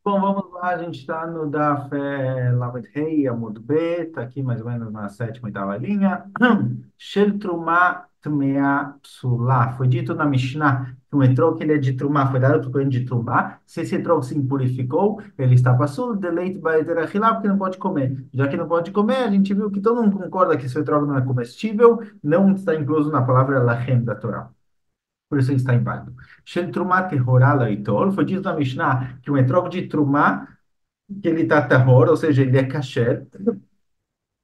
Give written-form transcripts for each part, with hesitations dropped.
Bom, vamos lá, a gente está no Daf Lamed Rei Amud B, está aqui mais ou menos na sétima, oitava linha. Shel Trumá Tmea Psulá. Foi dito na Mishnah que um etrog ele é de Trumá, foi dado para o Cohen de Trumá. Se esse etrog se impurificou, ele está passul, deleite baeterachilá, porque não pode comer. Já que não pode comer, a gente viu que todo mundo concorda que esse etrog não é comestível, não está incluso na palavra lachem da Torá. Por isso ele está inválido. Shel Trumá Tehorá Leitor, foi dito na Mishnah que um etrog de Trumá que ele está tahor, ou seja, ele é kasher,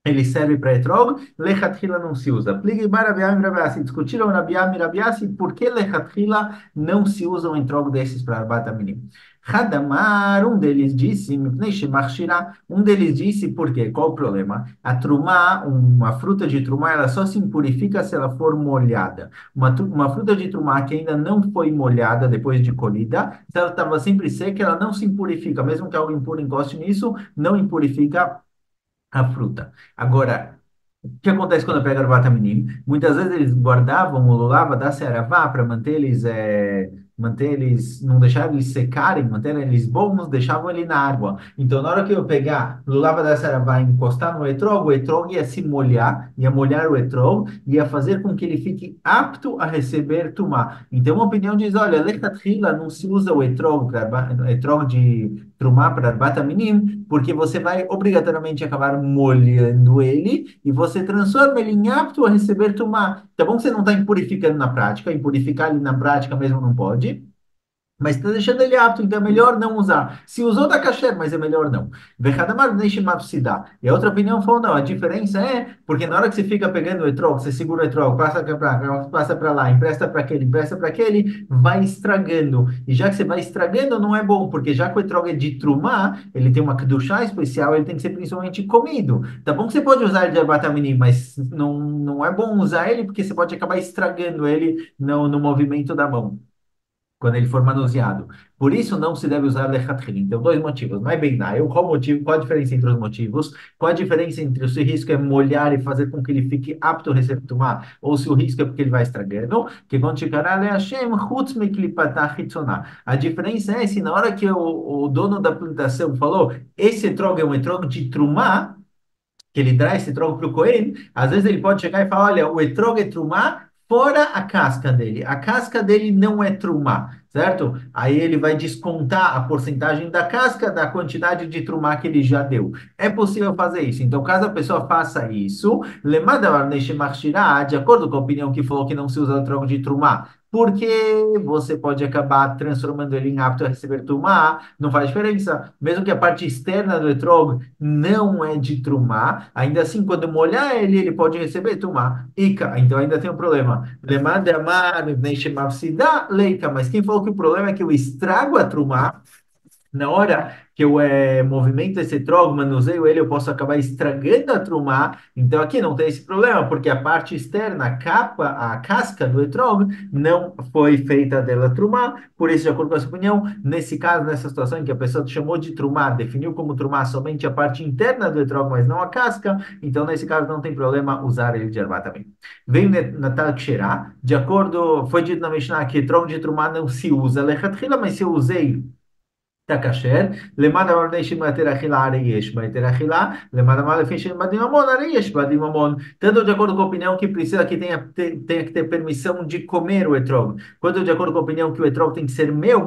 ele serve para etrog, lechatchila não se usa. Pliguei Rabiam e Rabiassi, discutiram Rabiam e Rabiassi por que lechatchila não se usa um etrog desses para Arbat Aminim. Hadamar, um deles disse, Mipnei Shemach Shirah, um deles disse, por quê? Qual o problema? A trumá, uma fruta de trumá, ela só se impurifica se ela for molhada. Uma fruta de trumá que ainda não foi molhada depois de colhida, se ela estava sempre seca, ela não se impurifica. Mesmo que algo impuro encoste nisso, não impurifica a fruta. Agora, o que acontece quando pega ervata minim? Muitas vezes eles guardavam o lulava da seravá para manter eles, não deixar eles secarem, manter eles bons, deixavam ele na água. Então, na hora que eu pegar o lulava da seravá e encostar no etrog, o etrog ia se molhar, ia molhar o etrog, ia fazer com que ele fique apto a receber tumá. Então, uma opinião diz, olha, lechatchila não se usa o etrog, etrog de trumá para arbata minim, porque você vai obrigatoriamente acabar molhando ele e você transforma ele em apto a receber tumá. Tá bom que você não está impurificando na prática, impurificar ele na prática mesmo não pode, mas está deixando ele apto, então é melhor não usar. Se usou, tá kasher, mas é melhor não. Vechadamar neshimap se dá. E a outra opinião falou, não, a diferença é, porque na hora que você fica pegando o etrog, você segura o etrog, passa para lá, empresta para aquele, vai estragando. E já que você vai estragando, não é bom, porque já que o etrog é de trumá, ele tem uma kedushá especial, ele tem que ser principalmente comido. Tá bom que você pode usar ele de arbatamenim, mas não é bom usar ele, porque você pode acabar estragando ele no movimento da mão quando ele for manuseado. Por isso não se deve usar lechatchila. Então, dois motivos. Mas bem, qual o motivo? Qual a diferença entre os motivos? Qual a diferença entre se o risco é molhar e fazer com que ele fique apto a receber tomar, ou se o risco é porque ele vai estragando? Que quando chegará Hashem, chutz meklipatah hitzoná. A diferença é se na hora que o dono da plantação falou, esse etrog é um etrog de trumá, que ele traz esse etrog para o Cohen, às vezes ele pode chegar e falar, olha, o etrog é trumá, fora a casca dele. A casca dele não é trumá, certo? Aí ele vai descontar a porcentagem da casca da quantidade de trumá que ele já deu. É possível fazer isso. Então, caso a pessoa faça isso, lemada de acordo com a opinião que falou que não se usa o troco de trumá, porque você pode acabar transformando ele em apto a receber trumá, não faz diferença. Mesmo que a parte externa do etrog não é de trumá, ainda assim, quando molhar ele, ele pode receber trumá. Ica, então ainda tem um problema. Lemar de amar, leika, mas quem falou que o problema é que eu estrago a trumá, na hora que eu movimento esse etrog, manuseio ele, eu posso acabar estragando a trumá. Então aqui não tem esse problema, porque a parte externa, a capa, a casca do etrog, não foi feita dela trumá. Por isso, de acordo com essa opinião, nesse caso, nessa situação em que a pessoa chamou de trumá, definiu como trumá somente a parte interna do etrog, mas não a casca, então nesse caso não tem problema usar ele de ervá também. Vem Natal Ksherá, de acordo, foi dito na Mishnah que etrog de trumá não se usa lechatchila, mas se eu usei tá kasher, lemada mar deixa bater aquila areias, bater aquila, lemada mal fecha badim mamon areias, badim mamon. Tanto de acordo com a opinião que precisa que tenha que ter permissão de comer o etrog, quanto de acordo com a opinião que o etrog tem que ser meu,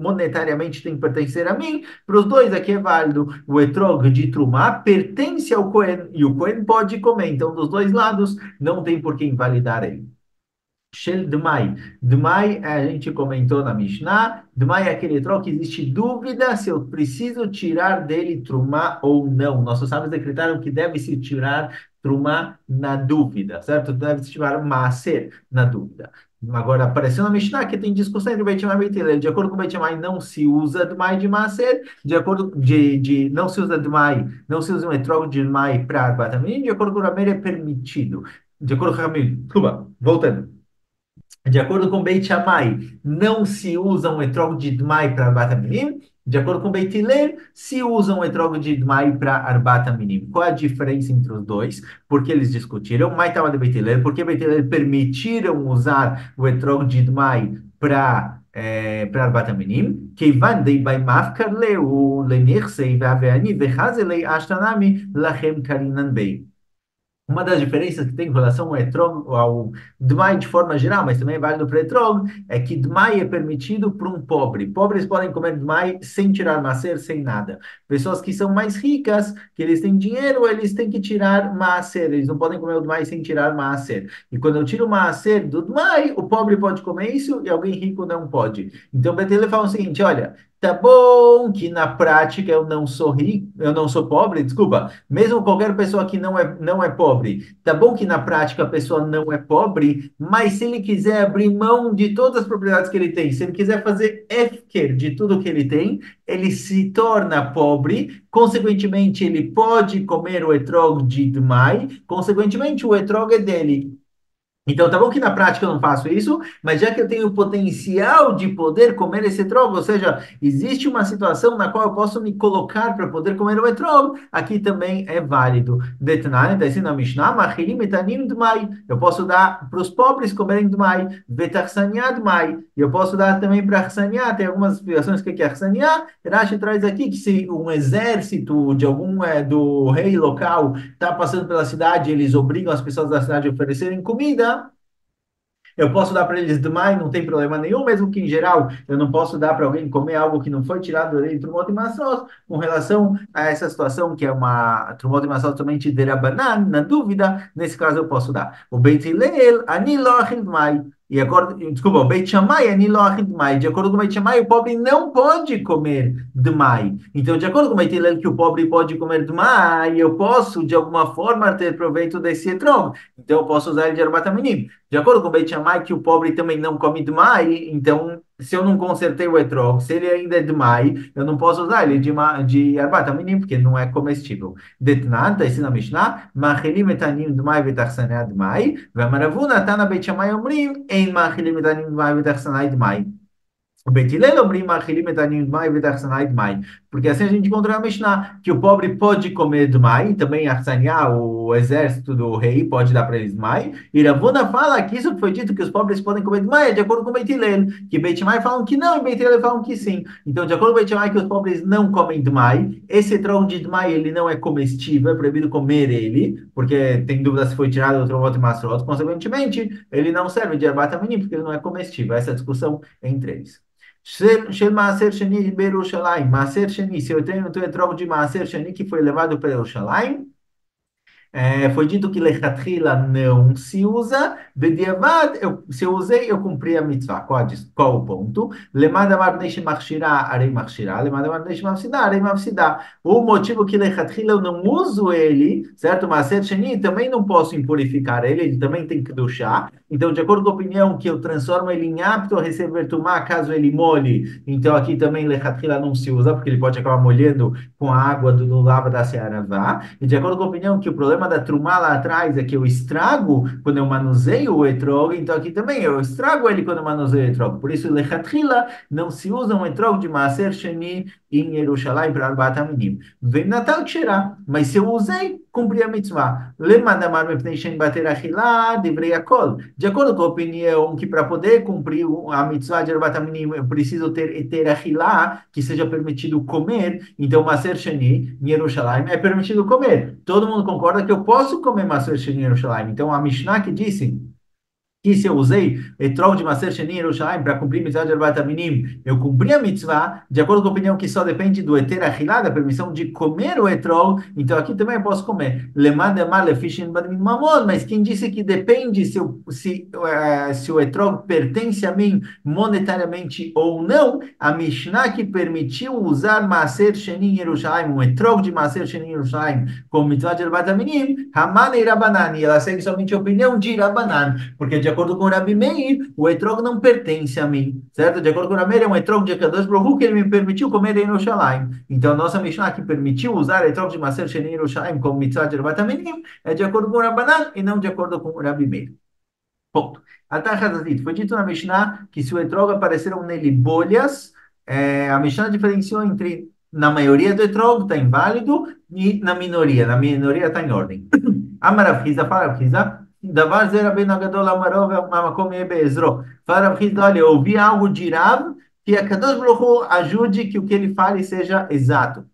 monetariamente tem que pertencer a mim, para os dois aqui é válido. O etrog de trumá pertence ao Cohen e o Cohen pode comer, então dos dois lados não tem por que invalidar ele. Shel Dmai. Dmai, a gente comentou na Mishnah. Dmai é aquele troco que existe dúvida se eu preciso tirar dele trumá ou não. Nossos sábios decretaram que deve-se tirar trumá na dúvida, certo? Deve-se tirar maaser na dúvida. Agora, apareceu na Mishnah que tem discussão entre Beit Shammai e Beit Hillel. De acordo com Beit Shammai, não se usa Dmai de maaser. De acordo não se usa Dmai, não se usa um etrogo de Dmai para Arbat Aminim. De acordo com o Rameir, é permitido. De acordo com o Rameir, desculpa, voltando. De acordo com Beit Shammai, não se usa um etrogo de Dmai para Arbat Minim. De acordo com Beit Hillel, se usa um etrogo de Dmai para Arbat Minim. Qual a diferença entre os dois? Porque eles discutiram. Mai estava de Beit Hillel, porque Beit Hillel permitiram usar o etrogo de Dmai para para Arbat Aminim, כיוון די בי מפקר להו לנכסי והעני וחזה לי אשתנמי לכם קרינן בי. Uma das diferenças que tem com relação ao etrog, ao dmai de forma geral, mas também é válido para etrog, é que dmai é permitido para um pobre. Pobres podem comer dmai sem tirar macer, sem nada. Pessoas que são mais ricas, que eles têm dinheiro, eles têm que tirar macer. Eles não podem comer o dmai sem tirar macer. E quando eu tiro o macer do dmai, o pobre pode comer isso e alguém rico não pode. Então, Betele fala o seguinte, olha, tá bom que na prática eu não sou rico, eu não sou pobre, desculpa. Mesmo qualquer pessoa que não é pobre, tá bom que na prática a pessoa não é pobre, mas se ele quiser abrir mão de todas as propriedades que ele tem, se ele quiser fazer efker de tudo que ele tem, ele se torna pobre, consequentemente ele pode comer o etrog de Dmai, consequentemente o etrog é dele. Então, tá bom que na prática eu não faço isso, mas já que eu tenho o potencial de poder comer esse etrog, ou seja, existe uma situação na qual eu posso me colocar para poder comer o etrog, aqui também é válido. Detnan, está escrito na Mishnah, machilim etanim dmai. Eu posso dar para os pobres comerem dmai, vetarsaniá dmai. E eu posso dar também para arsaniá, tem algumas explicações do que é arsaniá. Rashi traz aqui que se um exército de algum do rei local está passando pela cidade, eles obrigam as pessoas da cidade a oferecerem comida, eu posso dar para eles demais, não tem problema nenhum, mesmo que em geral eu não posso dar para alguém comer algo que não foi tirado do Trumot e Massot, com relação a essa situação que é uma Trumot e Massot somente de Rabanan, na dúvida, nesse caso eu posso dar. O Beit Hillel, ani lo achid mai. E acordo, desculpa, o Beit Shammai, ani lo achid mai. De acordo com o Beit Shammai, o pobre não pode comer demai. Então, de acordo com o Beit Hillel, que o pobre pode comer demai, eu posso, de alguma forma, ter proveito desse etrog. Então, eu posso usar ele de Arbat Aminim. De acordo com o Beit Shammai, que o pobre também não come demai, então, se eu não consertei o etrog, se ele ainda é demai, eu não posso usar ele de Arbat Aminim, porque não é comestível. Detnan, está escrito na Mishnah, Machilim etanim demai vetachsanei demai, Vamaravuna, Tana Beit Shammai omrim, Ein Machilim etanim demai vetachsanei demai. Beit Hillel omrim machilim etanim dmai v'tachsanai dmai. Porque assim a gente encontra na Mishnah que o pobre pode comer dmai, também Arsaniá, o exército do rei, pode dar para eles dmai. E Ravuna fala que isso que foi dito que os pobres podem comer dmai é de acordo com Beit Hillel, que Beit Shammai falam que não e Beit Hillel falam que sim. Então, de acordo com Beit Shammai que os pobres não comem dmai, esse tronco de dmai ele não é comestível, é proibido comer ele, porque tem dúvida se foi tirado do tronco de masrot, consequentemente, ele não serve de ervat aminim, porque ele não é comestível. Essa é a discussão entre eles. של מעשר שני בירושלים, מעשר שני, se eu tenho troco de מעשר שני que foi levado para Jerusalém, foi dito que lechatchila não se usa, bediavad, se eu usei, eu cumpri a mitzvah. Qual o ponto? Lemad amar pnei shemachshira, arei machshira, lemad amar pnei shemafsida, arei mafsida. O motivo que lechatchila eu não uso ele, certo? Mas sheni também não posso impurificar ele, ele também tem que duchar. Então, de acordo com a opinião que eu transformo ele em apto a receber tumá, caso ele molhe, então aqui também lechatchila não se usa, porque ele pode acabar molhando com a água do lava da Searavá. E de acordo com a opinião que o problema da trumá lá atrás é que eu estrago quando eu manuseio o etrog, então aqui também eu estrago ele quando eu manuseio o etrog. Por isso, lechatchila não se usa um etrog de maaser sheni em Jerusalém para Arbat Aminim. Vem Natal tirar, mas se eu usei, cumpri a mitzvah. Lemadamar mepnei shen bater achilá, devrei akol. De acordo com a opinião que para poder cumprir a mitzvah de Arbat Aminim, eu preciso ter achilá, que seja permitido comer, então maaser sheni em Jerusalém é permitido comer. Todo mundo concorda que eu posso comer maaser sheni em Jerusalém. Então a Mishnah que disse que se eu usei etrog de Maser Sheni Yerushalayim para cumprir mitzvah de Arbat Aminim, eu cumpri a mitzvah, de acordo com a opinião que só depende do eter achilá, da permissão de comer o etrog, então aqui também eu posso comer. Lemad emar lefishin badmin mamon, mas quem disse que depende se o etrog pertence a mim monetariamente ou não, a Mishnah que permitiu usar Maser Sheni Yerushalayim, um etrog de Maser Sheni Yerushalayim, como mitzvah de Arbat Aminim, Haman e Rabanan, ela segue somente a opinião de Rabanan, porque de acordo com o Rabi Meir, o etrog não pertence a mim, certo? De acordo com o Rabi Meir, é um etrog de Akadosh Baruch Hu que ele me permitiu comer em Yerushalayim. Então, a nossa Mishnah que permitiu usar etrog de Maser Sheni Yerushalayim como mitzvah de Arbat Aminim é de acordo com o Rabanan e não de acordo com o Rabi Meir. Ponto. Foi dito na Mishnah que se o etrog apareceram nele bolhas, a Mishnah diferenciou entre na maioria do etrog está inválido e na minoria está em ordem. Amaravriza, fala Avriza, Davar zera ben agadol amarov amakom bezro. Fala Rav Hizda, olha, eu ouvi algo de Rav que a Kadosh Baruch Hu ajude que o que ele fale seja exato.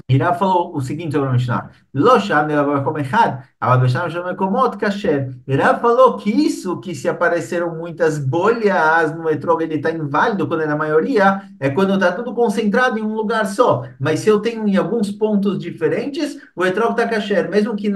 Irá falou o seguinte sobre a Mishnah: Lo sham elavar echad, aber besham shel mekomot kasher. Irá falou que isso, que se apareceram muitas bolhas no etrog, ele está inválido, quando é na maioria, é quando está tudo concentrado em um lugar só. Mas se eu tenho em alguns pontos diferentes, o etrog está kasher. Mesmo que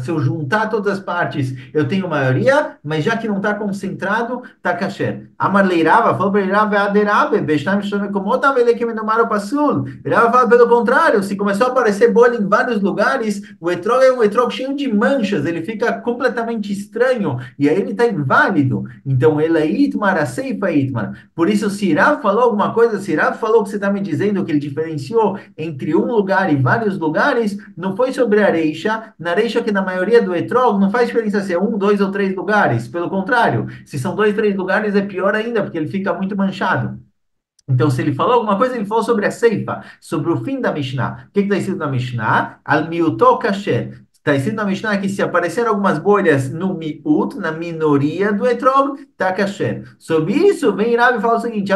se eu juntar todas as partes, eu tenho maioria, mas já que não está concentrado, está kasher. Amar leirava, falou para Leirava, aderabe, besham shel mekomot, amelek menomar o pasul. Ele fala pelo contrário, se começou a aparecer bolha em vários lugares, o etrog é um etrog cheio de manchas, ele fica completamente estranho, e aí ele está inválido. Então, ele é itmar, a ceifa é itmar. Por isso, se Rav falou alguma coisa, se Rav falou que você está me dizendo que ele diferenciou entre um lugar e vários lugares, não foi sobre a reixa, na reixa que na maioria do etrog não faz diferença se é um, dois ou três lugares. Pelo contrário, se são dois, três lugares é pior ainda, porque ele fica muito manchado. Então, se ele falou alguma coisa, ele falou sobre a ceifa, sobre o fim da Mishnah. O que está escrito na Mishnah? Al miuto kasher. Está escrito na Mishnah que se aparecer algumas bolhas no miut, na minoria do etrog, está kasher. Sobre isso, vem Rav e fala o seguinte: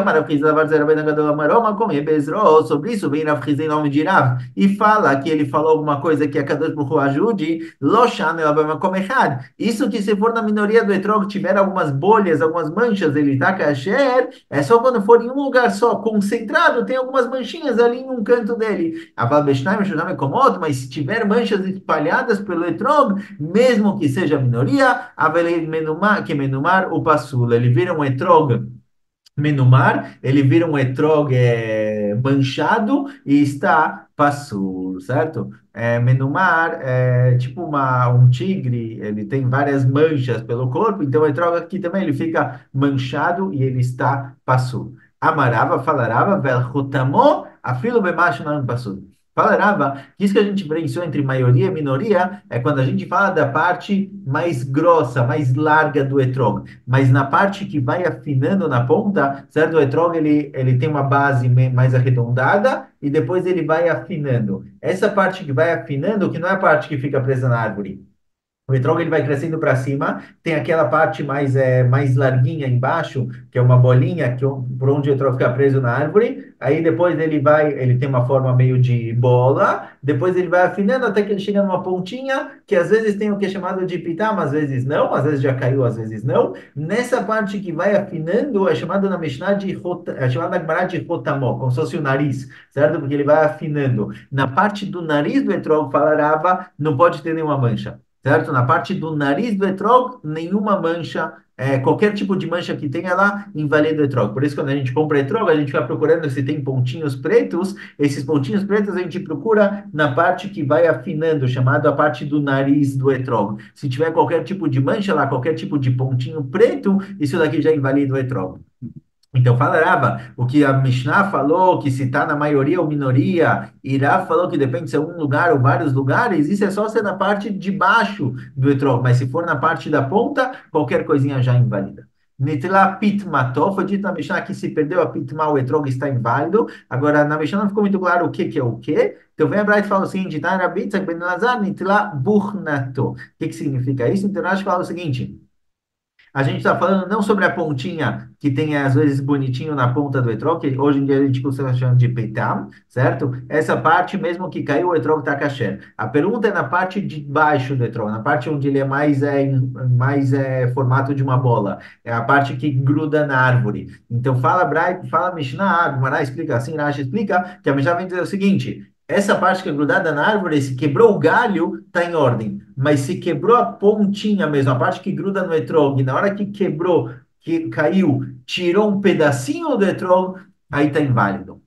sobre isso, vem Rav em nome de Rav e fala que ele falou alguma coisa que a Kadosh Baruch Hu ajude, lo shan echad. Isso que se for na minoria do etrog, tiver algumas bolhas, algumas manchas, ele está kasher, é só quando for em um lugar só, concentrado, tem algumas manchinhas ali em um canto dele. Mas se tiver manchas espalhadas pelo etrog, mesmo que seja minoria, que menumar o passul. Ele vira um etrog menumar, ele vira um etrog manchado e está passul, certo? Menumar é tipo um tigre, ele tem várias manchas pelo corpo, então o etrog aqui também ele fica manchado e ele está passul. Amarava, falarava, vel chutamo, afilo bemacho não passul. Falarava que isso que a gente diferenciou entre maioria e minoria é quando a gente fala da parte mais grossa, mais larga do etrog. Mas na parte que vai afinando na ponta, certo? O etrog ele tem uma base mais arredondada e depois ele vai afinando. Essa parte que vai afinando, que não é a parte que fica presa na árvore. O etrog ele vai crescendo para cima, tem aquela parte mais larguinha embaixo, que é uma bolinha por onde o etrog fica preso na árvore. Aí depois ele tem uma forma meio de bola, depois ele vai afinando até que ele chega numa pontinha, que às vezes tem o que é chamado de pitam, às vezes não, às vezes já caiu, às vezes não. Nessa parte que vai afinando, é chamada na Mishnah é chamada na Gemara de rotamó, como se fosse o nariz, certo? Porque ele vai afinando. Na parte do nariz do etrog, falarava, não pode ter nenhuma mancha. Certo? Na parte do nariz do etrog, nenhuma mancha, qualquer tipo de mancha que tenha lá, invalida o etrog. Por isso, quando a gente compra etrog, a gente vai procurando se tem pontinhos pretos. Esses pontinhos pretos a gente procura na parte que vai afinando, chamado a parte do nariz do etrog. Se tiver qualquer tipo de mancha lá, qualquer tipo de pontinho preto, isso daqui já invalida o etrog. Então, fala Rava, o que a Mishnah falou, que se está na maioria ou minoria, e Rav falou que depende se é um lugar ou vários lugares, isso é só ser na parte de baixo do etrog, mas se for na parte da ponta, qualquer coisinha já invalida. Nitla pitmato, foi dito na Mishnah que se perdeu a pitma, o etrog está inválido. Agora, na Mishnah não ficou muito claro o que é o que. Então, vem a Braita e fala o seguinte, Tana Bitzak ben Lazar, nitla burnato. O que significa isso? Então, Rashi fala o seguinte, a gente está falando não sobre a pontinha que tem às vezes bonitinho na ponta do etrog, que hoje em dia a gente costuma chamar de peitam, certo? Essa parte mesmo que caiu o etrog está kasher. A pergunta é na parte de baixo do etrog, na parte onde ele é mais formato de uma bola, é a parte que gruda na árvore. Então fala Mishnah, Gemara explica assim, Rashi explica que a Mishnah vem dizer o seguinte: essa parte que é grudada na árvore, se quebrou o galho, está em ordem. Mas se quebrou a pontinha mesmo, a parte que gruda no etrog, na hora que quebrou, que caiu, tirou um pedacinho do etrog, aí está inválido.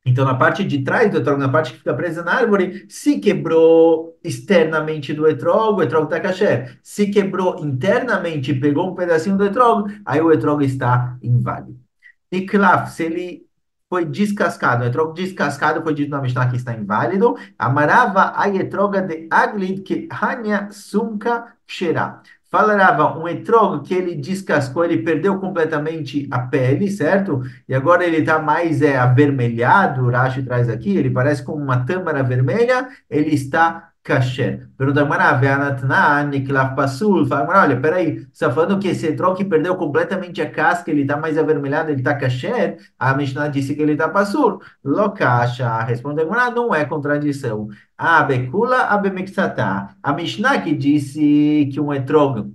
Então, na parte de trás do etrog, na parte que fica presa na árvore, se quebrou externamente do etrog, o etrog está kasher. Se quebrou internamente e pegou um pedacinho do etrog, aí o etrog está inválido. E Klaf, se ele foi descascado, o etrog descascado foi dito na Mishnah que está inválido. Amarava a etroga de aglid que hanya sumka shera. Falarava um etrog que ele descascou, ele perdeu completamente a pele, certo? E agora ele está mais avermelhado, o Rashi traz aqui, ele parece como uma tâmara vermelha, ele está kasher. Pergunta Gamara, ve'anatna niklaf pasul. Fala, Gamara, olha, peraí, você está falando que esse etrog que perdeu completamente a casca, ele está mais avermelhado, ele está kasher? A Mishnah disse que ele está pasul. Lokasha, responde Gamara, não é contradição. Abekula, abemixatá. A Mishnah que disse que um etrog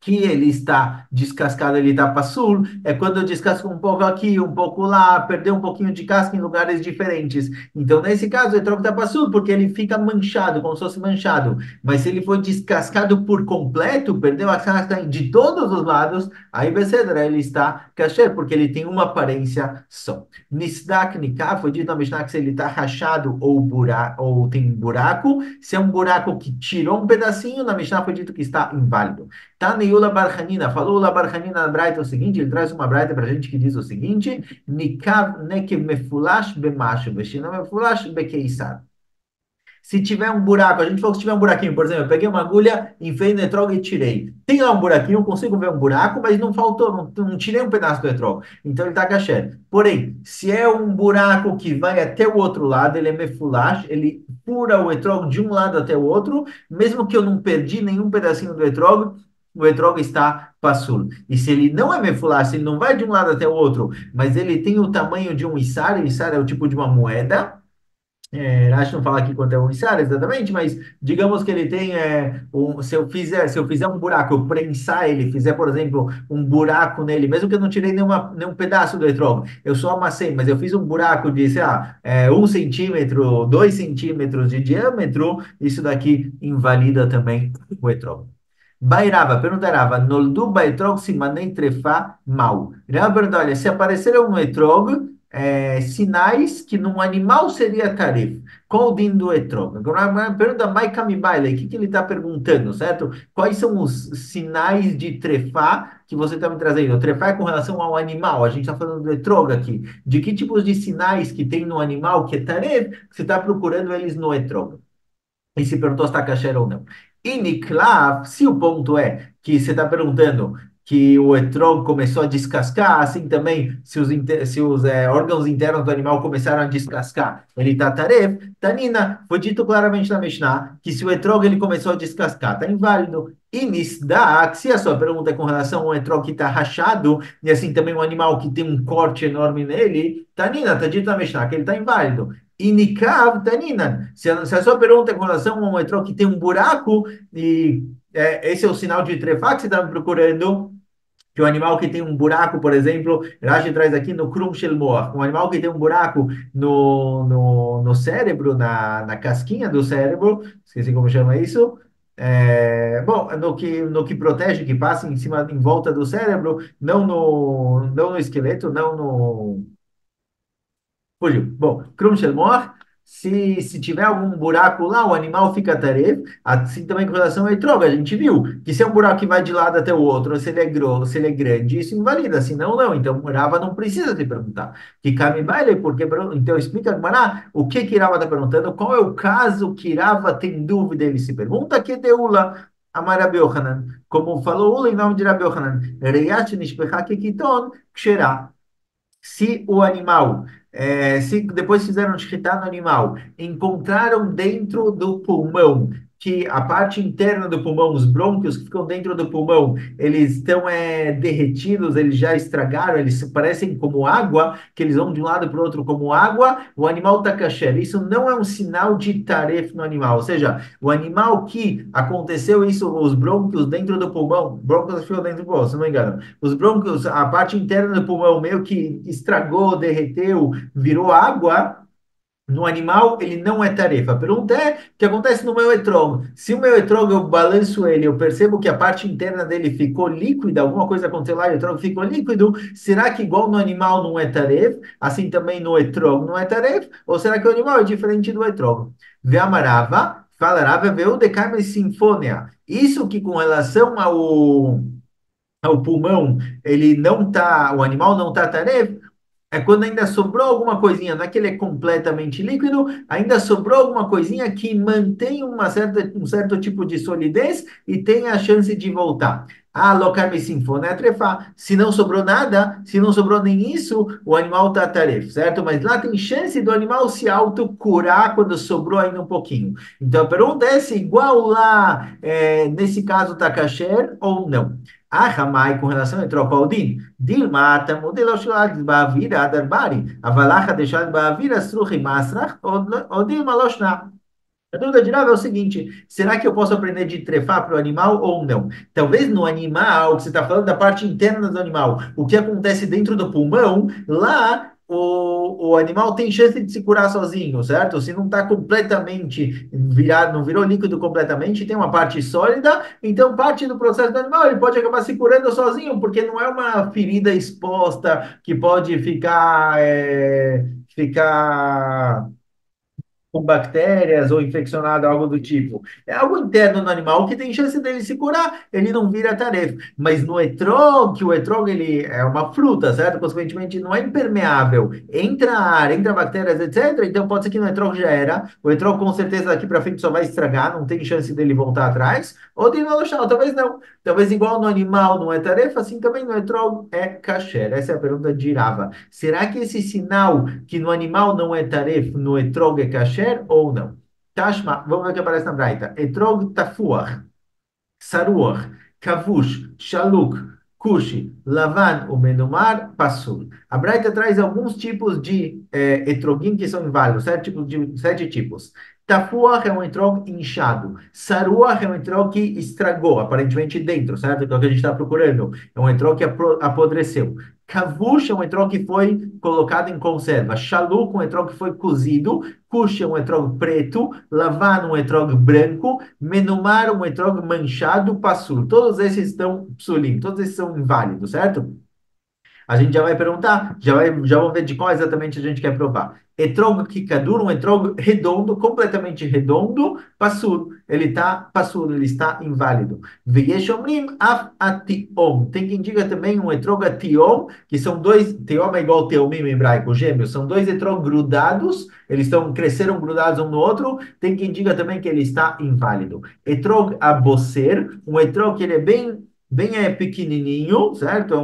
que ele está descascado, ele está passul, é quando eu descasco um pouco aqui, um pouco lá, perder um pouquinho de casca em lugares diferentes. Então, nesse caso, o troco está passul, porque ele fica manchado, como se fosse manchado. Mas se ele foi descascado por completo, perdeu a casca de todos os lados, aí Becedra, ele está kasher, porque ele tem uma aparência só. Nisdak Nikah, foi dito na Mishnah que se ele está rachado ou tem um buraco, se é um buraco que tirou um pedacinho, na Mishnah foi dito que está inválido. Taniula Barhanina, falou Ula Barhanina na Braita o seguinte, ele traz uma Braita para a gente que diz o seguinte, Nikav neke mefulash bemacho, veshina mefulash bekeisar. Se tiver um buraco, a gente falou que se tiver um buraquinho, por exemplo, eu peguei uma agulha, enfiei no etrog e tirei. Tem lá um buraquinho, eu consigo ver um buraco, mas não faltou, não tirei um pedaço do etrog. Então ele está kasher. Porém, se é um buraco que vai até o outro lado, ele é mefulash, ele fura o etrog de um lado até o outro, mesmo que eu não perdi nenhum pedacinho do etrog, o etrog está passul. E se ele não é mefulash, se ele não vai de um lado até o outro, mas ele tem o tamanho de um issar é o tipo de uma moeda, acho que não fala aqui quanto é o inicial exatamente, mas digamos que ele tem, se eu fizer um buraco, eu prensar ele, fizer, por exemplo, um buraco nele, mesmo que eu não tirei nenhum pedaço do etrog, eu só amassei, mas eu fiz um buraco de, sei lá, 1 centímetro, 2 centímetros de diâmetro, isso daqui invalida também o etrog. Bairava, perguntarava, Noldu Baitrog se manem trefar mal. Rava pergunta, olha, se apareceram no etrog, sinais que num animal seria taref. Qual o din do etrog? Agora, pergunta, Maikami Baile, o que ele está perguntando, certo? Quais são os sinais de trefar que você está me trazendo? Trefar é com relação ao animal, a gente está falando do etrog aqui. De que tipos de sinais que tem no animal que é taref, que você está procurando eles no etrog? E se perguntou se está kasher ou não. E Niklav, se o ponto é que você está perguntando que o etrog começou a descascar, assim também, se os órgãos internos do animal começaram a descascar, ele está taref, Tanina, foi dito claramente na Mishnah que se o etrog ele começou a descascar, está inválido. E Nisdak, se a sua pergunta é com relação ao etrog que está rachado, e assim também um animal que tem um corte enorme nele, Tanina, está dito na Mishnah que ele está inválido. E Nikav Taninan. Se a sua pergunta é com relação a um metrô que tem um buraco, e esse é o sinal de trefar que você está procurando, que o animal que tem um buraco, por exemplo, Rashi traz aqui no Krum Shel Moach, um animal que tem um buraco no cérebro, na casquinha do cérebro, esqueci como chama isso. Bom, no que protege, que passa em cima, em volta do cérebro, não no esqueleto, não no. Fugiu. Bom, Krum Shel Moach, se tiver algum buraco lá, o animal fica taref. Assim também com relação ao etrog, a gente viu que se é um buraco que vai de lado até o outro, se ele é grosso, se ele é grande, isso invalida, senão não. Então, Rava não precisa te perguntar. Que Kami Baile, porque. Então, explica, Gmará, o que Rava está perguntando, qual é o caso que Rava tem dúvida, ele se pergunta, que Deula. Amar Rabi Yohanan, como falou Ula em nome de Rabi Yohanan, Reiat Nishpecha Kekiton, Ksherá. Se o animal, se depois fizeram shritá no animal, encontraram dentro do pulmão, que a parte interna do pulmão, os brônquios que ficam dentro do pulmão, eles estão derretidos, eles já estragaram, eles parecem como água, que eles vão de um lado para o outro como água, o animal está kasher. Isso não é um sinal de taref no animal, ou seja, o animal que aconteceu isso, os brônquios dentro do pulmão, brônquios ficam dentro do pulmão, se não me engano, os brônquios, a parte interna do pulmão meio que estragou, derreteu, virou água. No animal, ele não é tarefa. A pergunta é o que acontece no meu etrog. Se o meu etrog, eu balanço ele, eu percebo que a parte interna dele ficou líquida, alguma coisa aconteceu lá e o etrog ficou líquido, será que igual no animal não é tarefa, assim também no etrog não é tarefa? Ou será que o animal é diferente do etrog? Ve'amarava, falarava, veio de sinfonia. Isso que com relação ao pulmão, ele não tá, o animal não tá tarefa, é quando ainda sobrou alguma coisinha, não é que ele é completamente líquido, ainda sobrou alguma coisinha que mantém um certo tipo de solidez e tem a chance de voltar. Ah, locar sinfone é trefar. Se não sobrou nada, se não sobrou nem isso, o animal está taref, certo? Mas lá tem chance do animal se autocurar quando sobrou ainda um pouquinho. Então a pergunta é se igual lá, nesse caso, está kasher ou não. Ah, Ramai, com relação a troca ao din. Dilma, modelo shulad ba'avira adarbari. Avalacha deixad ba'avira struchi masrach, ou Dilma loshna. A dúvida de Rav é o seguinte: será que eu posso aprender de trefar para o animal ou não? Talvez no animal, que você está falando da parte interna do animal, o que acontece dentro do pulmão, lá o animal tem chance de se curar sozinho, certo? Se não está completamente virado, não virou líquido completamente, tem uma parte sólida, então parte do processo do animal ele pode acabar se curando sozinho, porque não é uma ferida exposta que pode ficar com bactérias ou infeccionado, algo do tipo. É algo interno no animal que tem chance dele se curar, ele não vira tarefa. Mas no etrog, que o etrog ele é uma fruta, certo? Consequentemente, não é impermeável. Entra ar, entra bactérias, etc. Então pode ser que no etrog já era. O etrog com certeza daqui para frente só vai estragar, não tem chance dele voltar atrás. Ou tem no chão, talvez não. Talvez igual no animal não é tarefa, assim também no etrog é kasher. Essa é a pergunta de Rava. Será que esse sinal que no animal não é tarefa, no etrog é kasher ou não? Tashma, vamos ver o que aparece na Braita. Etrog tafuach, saruach, kavush, shaluk, kushi, lavan, o menumar, pasul. A Braita traz alguns tipos de etrogim que são inválidos, sete tipos. Tafuach é um etrog inchado. Saruach é um etrog que estragou, aparentemente dentro, certo? Que é o que a gente está procurando. É um etrog que apodreceu. Kavush é um etrog que foi colocado em conserva. Shaluk, um etrog que foi cozido. Kush é um etrog preto. Lavan, um etrog branco. Menumar, um etrog manchado. Passur. Todos esses estão psulim, todos esses são inválidos, certo? A gente já vai perguntar, já vamos ver de qual exatamente a gente quer provar. Etrog kikadur, um etrog redondo, completamente redondo, passur. Ele está inválido. Vegeshomrim af atiom. Tem quem diga também um etrog atiom, que são dois, teom é igual teomim em hebraico, gêmeos, são dois etrog grudados, cresceram grudados um no outro. Tem quem diga também que ele está inválido. Etrog abocer, um etrog que ele é bem pequenininho, certo?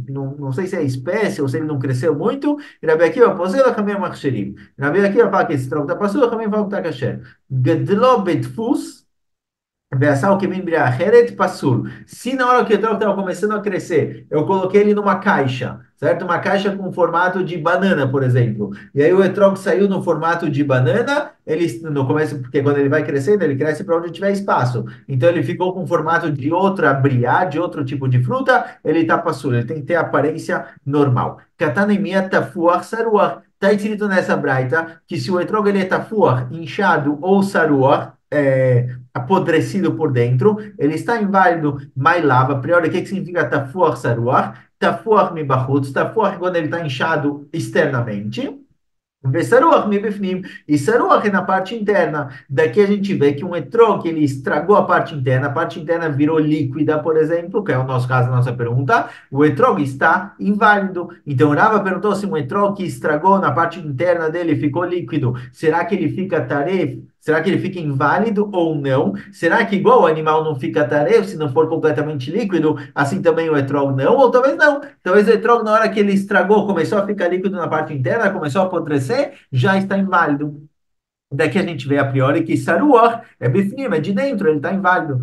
Não sei se é espécie ou se ele não cresceu muito. E Rabi Akiva posela kamei machsherim. Rabi Akiva fala que esse troco está passando, também fala que está kasher. Gedlo betfus, versal que vem briacheret pasul. Se na hora que o troco estava começando a crescer, eu coloquei ele numa caixa, certo? Uma caixa com formato de banana, por exemplo. E aí o etrog saiu no formato de banana, ele no começo, porque quando ele vai crescendo, ele cresce para onde tiver espaço. Então ele ficou com formato de outra briá, de outro tipo de fruta, ele está pasul, ele tem que ter aparência normal. Katanemia tafuach saruach. Está escrito nessa braita que se o etrog ele é tafuach, inchado ou saruach, apodrecido por dentro, ele está inválido, mailava, a priori, o que significa tafuach saruach? Tafuach mibachutz, tafuach quando ele está inchado externamente, Saruach mibifnim, e Saruach é na parte interna. Daqui a gente vê que um etrog, ele estragou a parte interna virou líquida, por exemplo, que é o nosso caso, a nossa pergunta, o etrog está inválido. Então, Rava perguntou se um etrog que estragou na parte interna dele ficou líquido, será que ele fica taref? Será que ele fica inválido ou não? Será que igual o animal não fica taref se não for completamente líquido, assim também o etrog não? Ou talvez não. Talvez o etrog, na hora que ele estragou, começou a ficar líquido na parte interna, começou a apodrecer, já está inválido. Daqui a gente vê a priori que saruach é bifnim, é de dentro, ele está inválido.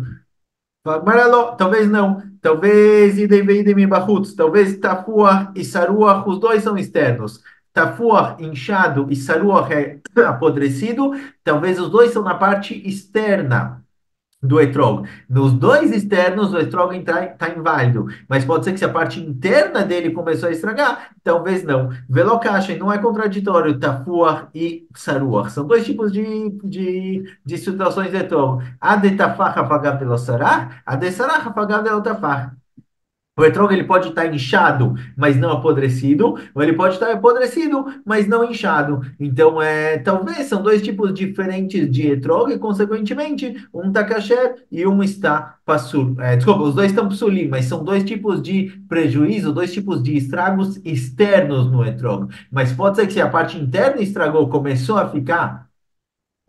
Marelo, talvez não. Talvez idem bahutz. Talvez tafuach e saruach, os dois são externos. Tafuach inchado e saruach é apodrecido. Talvez os dois são na parte externa do etrog. Nos dois externos, o etrog está inválido. Mas pode ser que se a parte interna dele começou a estragar, talvez não. Velokashen não é contraditório, tafuach e saruach. São dois tipos de situações de etrog. A de tafach apagado pelo sarah, a de sarah apagado pelo tafach. O etrog ele pode estar inchado, mas não apodrecido, ou ele pode estar apodrecido, mas não inchado. Então, talvez são dois tipos diferentes de etrog e, consequentemente, um está kasher e um está passur. Desculpa, os dois estão psulim, mas são dois tipos de prejuízo, dois tipos de estragos externos no etrog. Mas pode ser que se a parte interna estragou, começou a ficar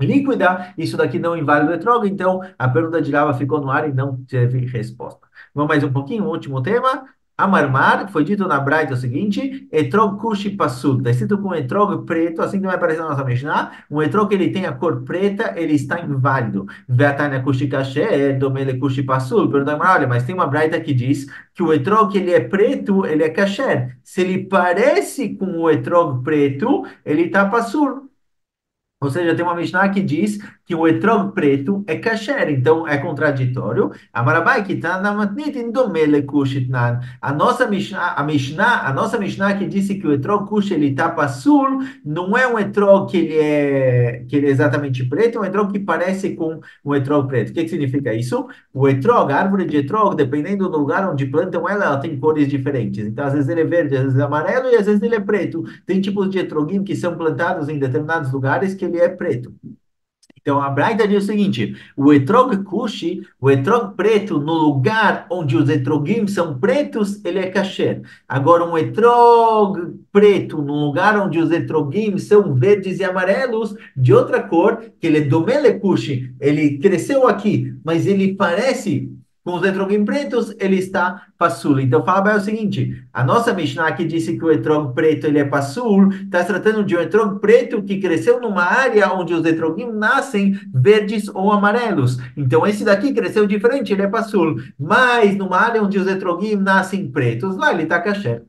líquida, isso daqui não invade o etrog, então a pergunta de Rava ficou no ar e não teve resposta. Vamos mais um pouquinho, último tema. Amarmar, foi dito na Braita o seguinte, etrog kushi passul, está escrito com etrog preto, assim que vai aparecer na nossa Mishnah, um etrog que ele tem a cor preta, ele está inválido. Veatania kushi kasher, domele kushi passul, pergunta, olha, mas tem uma Braita que diz que o etrog que ele é preto, ele é kasher. Se ele parece com o etrog preto, ele está passul. Ou seja, tem uma Mishnah que diz que o etrog preto é kasher, então é contraditório. Amarabai kitana matnitin domele kushitnan. A nossa Mishnah que disse que o etrog kush ele tá passul, não é um etrog que ele é exatamente preto, é um etrog que parece com um etrog preto. O que significa isso? O etrog, a árvore de etrog, dependendo do lugar onde plantam ela, ela tem cores diferentes. Então, às vezes ele é verde, às vezes é amarelo e às vezes ele é preto. Tem tipos de etrogim que são plantados em determinados lugares que ele é preto. Então, a Braita diz o seguinte: o etrog kushi, o etrog preto, no lugar onde os etrogim são pretos, ele é kasher. Agora, um etrog preto, no lugar onde os etrogim são verdes e amarelos, de outra cor, que ele é domele kushi, ele cresceu aqui, mas ele parece com os etrogim pretos, ele está passul. Então, fala bem o seguinte: a nossa Mishnah que disse que o etrog preto ele é passul, está se tratando de um etrog preto que cresceu numa área onde os etrogim nascem verdes ou amarelos. Então, esse daqui cresceu diferente, ele é passul. Mas numa área onde os etrogim nascem pretos, lá ele está kasher.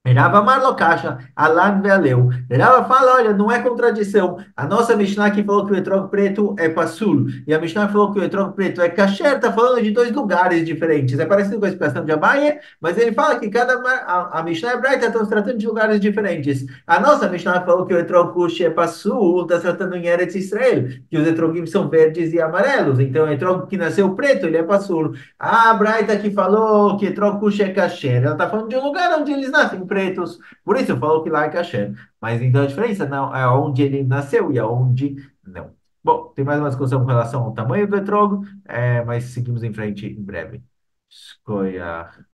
Rava Marlocacha, Alan Vealeu. Rava fala, olha, não é contradição. A nossa Mishnah que falou que o etrog preto é passul, e a Mishnah falou que o etrog preto é kasher, está falando de dois lugares diferentes. É parecido com a explicação de Abaye, mas ele fala que a Mishnah e a Braita estão se tratando de lugares diferentes. A nossa Mishnah falou que o etrog kush é passul, está se tratando em Eretz Israel, que os etrogim são verdes e amarelos. Então, o etrog que nasceu preto, ele é passul. A Braita que falou que etrog kush é kasher, ela está falando de um lugar onde eles nascem pretos. Por isso eu falo que lá é kasher. Mas então a diferença não é onde ele nasceu e aonde não. Bom, tem mais uma discussão com relação ao tamanho do etrogo, mas seguimos em frente em breve. Escolha.